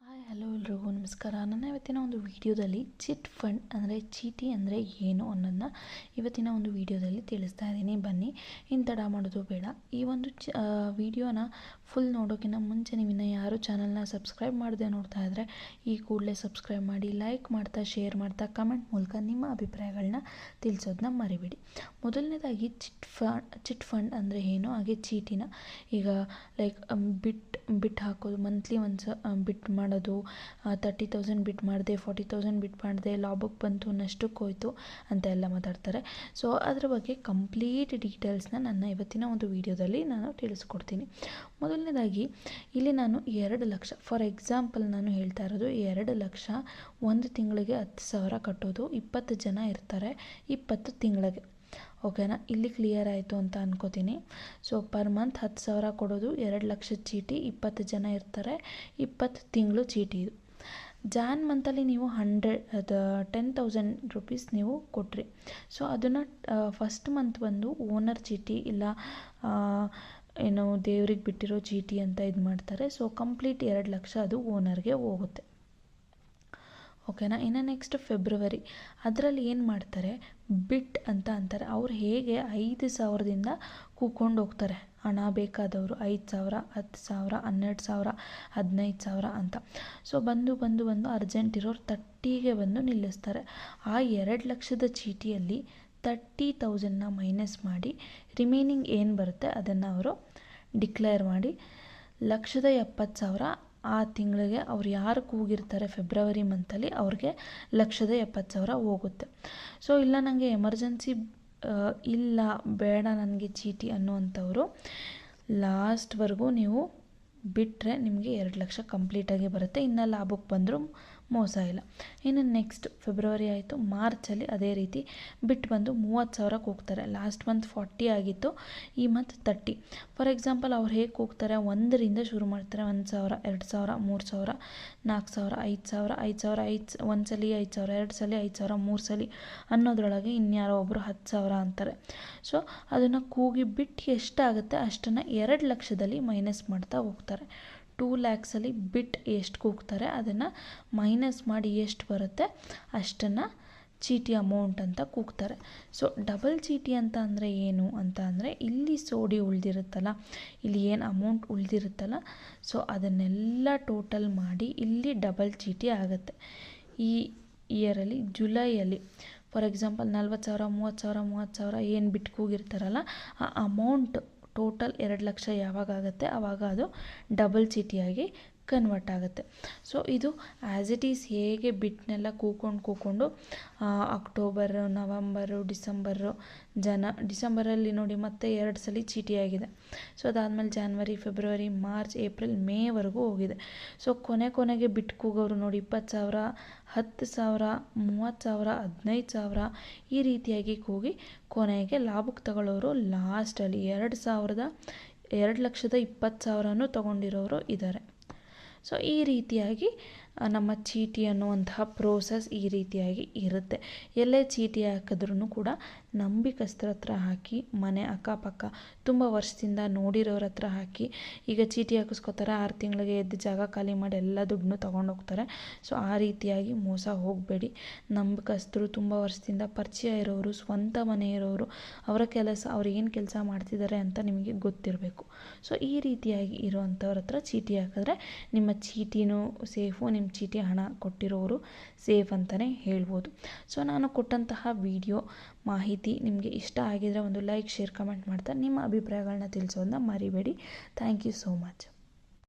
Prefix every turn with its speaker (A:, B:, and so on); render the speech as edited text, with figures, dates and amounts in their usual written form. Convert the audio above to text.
A: Hi hello ಎಲ್ರಿಗೂ ನಮಸ್ಕಾರ. ನನ್ನ ಇವತ್ತಿನ ಒಂದು ವಿಡಿಯೋದಲ್ಲಿ ಚಿಟ್ ಫಂಡ್ ಅಂದರೆ ಚೀಟಿ ಅಂದರೆ ಏನು ಅನ್ನೋದನ್ನ ಇವತ್ತಿನ ಒಂದು ವಿಡಿಯೋದಲ್ಲಿ ತಿಳಿಸ್ತಾ ಇದ್ದೀನಿ. ಬನ್ನಿ, ಇನ್ನು ತಡ ಮಾಡೋದು ಬೇಡ. ಈ ಒಂದು ವಿಡಿಯೋನ ಫುಲ್ ನೋಡೋಕ್ಕಿಂತ ಮುಂಚೆ ನೀವಿನ್ನು ಯಾರು ಚಾನಲ್ನ ಸಬ್ಸ್ಕ್ರೈಬ್ ಮಾಡದೆ ನೋಡ್ತಾ ಇದ್ದರೆ ಈ ಕೂಡಲೇ ಸಬ್ಸ್ಕ್ರೈಬ್ ಮಾಡಿ, ಲೈಕ್ ಮಾಡ್ತಾ, ಶೇರ್ ಮಾಡ್ತಾ, ಕಮೆಂಟ್ ಮೂಲಕ ನಿಮ್ಮ ಅಭಿಪ್ರಾಯಗಳನ್ನ ತಿಳಿಸೋದನ್ನ ಮರಿಬೇಡಿ. ಮೊದಲನೇದಾಗಿ ಚಿಟ್ ಫಂಡ್ ಅಂದರೆ ಏನು, ಹಾಗೆ ಚೀಟಿನ ಈಗ ಲೈಕ್ ಬಿಟ್ ಹಾಕೋದು, ಮಂತ್ಲಿ ಒನ್ಸ್ ಬಿಟ್ ಮಾಡೋದು, 30,000 ಬಿಟ್ ಮಾಡಿದೆ, 40,000 ಬಿಟ್ ಮಾಡಿದೆ, ಲಾಭಕ್ಕೆ ಬಂತು, ನಷ್ಟಕ್ಕೆ ಹೋಯಿತು ಅಂತ ಎಲ್ಲ ಮಾತಾಡ್ತಾರೆ. ಸೊ ಅದರ ಬಗ್ಗೆ ಕಂಪ್ಲೀಟ್ ಡೀಟೇಲ್ಸ್ನ ನನ್ನ ಇವತ್ತಿನ ಒಂದು ವಿಡಿಯೋದಲ್ಲಿ ನಾನು ತಿಳಿಸ್ಕೊಡ್ತೀನಿ. ಮೊದಲನೇದಾಗಿ ಇಲ್ಲಿ ನಾನು 2 ಲಕ್ಷ, ಫಾರ್ ಎಕ್ಸಾಂಪಲ್ ನಾನು ಹೇಳ್ತಾ ಇರೋದು 2 ಲಕ್ಷ ಒಂದು ತಿಂಗಳಿಗೆ 10,000 ಕಟ್ಟೋದು, 20 ಜನ ಇರ್ತಾರೆ, 20 ತಿಂಗಳಿಗೆ. ಓಕೆನಾ, ಇಲ್ಲಿ ಕ್ಲಿಯರ್ ಆಯಿತು ಅಂತ ಅನ್ಕೋತೀನಿ. ಸೊ ಪರ್ ಮಂತ್ 10,000 ಕೊಡೋದು, 2 ಲಕ್ಷದ ಚೀಟಿ, 20 ಜನ ಇರ್ತಾರೆ, 20 ತಿಂಗಳು ಚೀಟಿ. ಇದು ಜಾನ್ ಮಂತಲ್ಲಿ ನೀವು 10,000 ರುಪೀಸ್ ನೀವು ಕೊಟ್ರಿ. ಸೊ ಅದನ್ನು ಫಸ್ಟ್ ಮಂತ್ ಬಂದು ಓನರ್ ಚೀಟಿ ಇಲ್ಲ ಏನು ದೇವ್ರಿಗೆ ಬಿಟ್ಟಿರೋ ಚೀಟಿ ಅಂತ ಇದು ಮಾಡ್ತಾರೆ. ಸೊ ಕಂಪ್ಲೀಟ್ 2 ಲಕ್ಷ ಅದು ಓನರ್ಗೆ ಹೋಗುತ್ತೆ. ಓಕೆನಾ. ಇನ್ನು ನೆಕ್ಸ್ಟ್ ಫೆಬ್ರವರಿ, ಅದರಲ್ಲಿ ಏನು ಮಾಡ್ತಾರೆ, ಬಿಟ್ ಅಂತ ಅಂತಾರೆ. ಅವ್ರು ಹೇಗೆ 5,000ದಿಂದ ಕೂತ್ಕೊಂಡು ಹೋಗ್ತಾರೆ, ಹಣ ಬೇಕಾದವರು 5,000, 10,000, 12,000, 15,000 ಅಂತ. ಸೊ ಬಂದು ಅರ್ಜೆಂಟ್ ಇರೋರು 30ಗೆ ಬಂದು ನಿಲ್ಲಿಸ್ತಾರೆ. ಆ 2 ಲಕ್ಷದ ಚೀಟಿಯಲ್ಲಿ 30,000ನ ಮೈನಸ್ ಮಾಡಿ ರಿಮೈನಿಂಗ್ ಏನು ಬರುತ್ತೆ ಅದನ್ನು ಅವರು ಡಿಕ್ಲೇರ್ ಮಾಡಿ 1,70,000 ಆ ತಿಂಗಳಿಗೆ ಅವ್ರು ಯಾರು ಕೂಗಿರ್ತಾರೆ ಫೆಬ್ರವರಿ ಮಂತಲ್ಲಿ ಅವ್ರಿಗೆ 1,70,000 ಹೋಗುತ್ತೆ. ಸೊ ಇಲ್ಲ ನನಗೆ ಎಮರ್ಜೆನ್ಸಿ ಇಲ್ಲ, ಬೇಡ ನನಗೆ ಚೀಟಿ ಅನ್ನುವಂಥವ್ರು ಲಾಸ್ಟ್ವರೆಗೂ ನೀವು ಬಿಟ್ಟರೆ ನಿಮಗೆ 2 ಲಕ್ಷ ಕಂಪ್ಲೀಟಾಗಿ ಬರುತ್ತೆ. ಇನ್ನು ಲಾಭಕ್ಕೆ ಬಂದರೂ ಮೋಸ ಇಲ್ಲ. ಇನ್ನು ನೆಕ್ಸ್ಟ್ ಫೆಬ್ರವರಿ ಆಯಿತು, ಮಾರ್ಚಲ್ಲಿ ಅದೇ ರೀತಿ ಬಿಟ್ಟು ಬಂದು 30,000ಕ್ಕೆ ಹೋಗ್ತಾರೆ. ಲಾಸ್ಟ್ ಮಂತ್ 40 ಆಗಿತ್ತು, ಈ ಮಂತ್ 30. ಫಾರ್ ಎಕ್ಸಾಂಪಲ್ ಅವ್ರು ಹೇಗೆ ಹೋಗ್ತಾರೆ, 1ರಿಂದ ಶುರು ಮಾಡ್ತಾರೆ, 1,000, 2,000, 3,000, 4,000, 5,000, 5,000, ಒಂದ್ಸಲಿ 5,000, 2 ಸಲ 5,000, 3 ಸಲ ಅನ್ನೋದ್ರೊಳಗೆ ಇನ್ಯಾರೋ ಒಬ್ಬರು 10,000 ಅಂತಾರೆ. ಸೊ ಅದನ್ನು ಕೂಗಿ ಬಿಟ್ಟು ಎಷ್ಟಾಗುತ್ತೆ ಅಷ್ಟನ್ನು 2 ಲಕ್ಷದಲ್ಲಿ ಮೈನಸ್ ಮಾಡ್ತಾ ಹೋಗ್ತಾರೆ. 2 ಲ್ಯಾಕ್ಸಲ್ಲಿ ಬಿಟ್ ಎಷ್ಟು ಕೂಗ್ತಾರೆ ಅದನ್ನು ಮೈನಸ್ ಮಾಡಿ ಎಷ್ಟು ಬರುತ್ತೆ ಅಷ್ಟನ್ನು ಚೀಟಿ ಅಮೌಂಟ್ ಅಂತ ಕೂಗ್ತಾರೆ. ಸೊ ಡಬಲ್ ಚೀಟಿ ಅಂತ ಅಂದರೆ ಏನು ಅಂತ ಅಂದರೆ, ಇಲ್ಲಿ ಸೋಡಿ ಉಳಿದಿರುತ್ತಲ್ಲ, ಇಲ್ಲಿ ಏನು ಅಮೌಂಟ್ ಉಳಿದಿರುತ್ತಲ್ಲ, ಸೊ ಅದನ್ನೆಲ್ಲ ಟೋಟಲ್ ಮಾಡಿ ಇಲ್ಲಿ ಡಬಲ್ ಚೀಟಿ ಆಗುತ್ತೆ. ಈ ಇಯರಲ್ಲಿ ಜುಲೈಯಲ್ಲಿ ಫಾರ್ ಎಕ್ಸಾಂಪಲ್ 40,000, 30,000, 30,000 ಏನು ಬಿಟ್ಟು ಕೂಗಿರ್ತಾರಲ್ಲ, ಆ ಅಮೌಂಟ್ ಟೋಟಲ್ 2 ಲಕ್ಷ ಯಾವಾಗ ಆಗುತ್ತೆ ಆವಾಗ ಅದು ಡಬಲ್ ಚೀಟಿಯಾಗಿ ಕನ್ವರ್ಟ್ ಆಗುತ್ತೆ. ಸೊ ಇದು ಆ್ಯಸ್ ಇಟ್ ಈಸ್ ಹೇಗೆ ಬಿಟ್ನೆಲ್ಲ ಕೂಕೊಂಡು ಅಕ್ಟೋಬರು, ನವಂಬರು, ಡಿಸೆಂಬರಲ್ಲಿ ನೋಡಿ ಮತ್ತೆ 2 ಸಲ ಚೀಟಿ ಆಗಿದೆ. ಸೊ ಅದಾದಮೇಲೆ ಜಾನ್ವರಿ, ಫೆಬ್ರವರಿ, ಮಾರ್ಚ್, ಏಪ್ರಿಲ್, ಮೇವರೆಗೂ ಹೋಗಿದೆ. ಸೊ ಕೊನೆಗೆ ಬಿಟ್ಟು ಕೂಗೋರು ನೋಡಿ 20,000, 10,000, 30,000, 15,000 ಈ ರೀತಿಯಾಗಿ ಕೂಗಿ ಕೊನೆಗೆ ಲಾಭಕ್ಕೆ ತಗೊಳ್ಳೋರು ಲಾಸ್ಟಲ್ಲಿ 2,20,000 ತೊಗೊಂಡಿರೋರು ಇದ್ದಾರೆ. ಸೊ ಈ ರೀತಿಯಾಗಿ ನಮ್ಮ ಚೀಟಿ ಅನ್ನುವಂತಹ ಪ್ರೋಸೆಸ್ ಈ ರೀತಿಯಾಗಿ ಇರುತ್ತೆ. ಎಲ್ಲೇ ಚೀಟಿ ಹಾಕಿದ್ರೂ ಕೂಡ ನಂಬಿಕಸ್ಥರ ಹತ್ರ ಹಾಕಿ, ಮನೆ ಅಕ್ಕಪಕ್ಕ ತುಂಬ ವರ್ಷದಿಂದ ನೋಡಿರೋರ ಹತ್ರ ಹಾಕಿ. ಈಗ ಚೀಟಿ ಹಾಕಿಸ್ಕೊತಾರೆ, 6 ತಿಂಗಳಿಗೆ ಎದ್ದು ಜಾಗ ಖಾಲಿ ಮಾಡಿ ಎಲ್ಲ ದುಡ್ಡನ್ನು ತೊಗೊಂಡೋಗ್ತಾರೆ. ಸೊ ಆ ರೀತಿಯಾಗಿ ಮೋಸ ಹೋಗಬೇಡಿ. ನಂಬಿಕಸ್ಥರು, ತುಂಬ ವರ್ಷದಿಂದ ಪರಿಚಯ ಇರೋರು, ಸ್ವಂತ ಮನೆ ಇರೋರು, ಅವರ ಕೆಲಸ, ಅವ್ರು ಏನು ಕೆಲಸ ಮಾಡ್ತಿದ್ದಾರೆ ಅಂತ ನಿಮಗೆ ಗೊತ್ತಿರಬೇಕು. ಸೊ ಈ ರೀತಿಯಾಗಿ ಇರೋವಂಥವ್ರ ಹತ್ರ ಚೀಟಿ ಹಾಕಿದ್ರೆ ನಿಮ್ಮ ಚೀಟಿನೂ ಸೇಫು, ನಿಮ್ಮ ಚೀಟಿ ಹಣ ಕೊಟ್ಟಿರೋರು ಸೇಫ್ ಅಂತಲೇ ಹೇಳ್ಬೋದು. ಸೊ ನಾನು ಕೊಟ್ಟಂತಹ ವಿಡಿಯೋ ಮಾಹಿತಿ ನಿಮಗೆ ಇಷ್ಟ ಆಗಿದರೆ ಒಂದು ಲೈಕ್, ಶೇರ್, ಕಮೆಂಟ್ ಮಾಡ್ತಾ ನಿಮ್ಮ ಅಭಿಪ್ರಾಯಗಳನ್ನ ತಿಳಿಸೋದನ್ನ ಮರಿಬೇಡಿ. Thank you so much.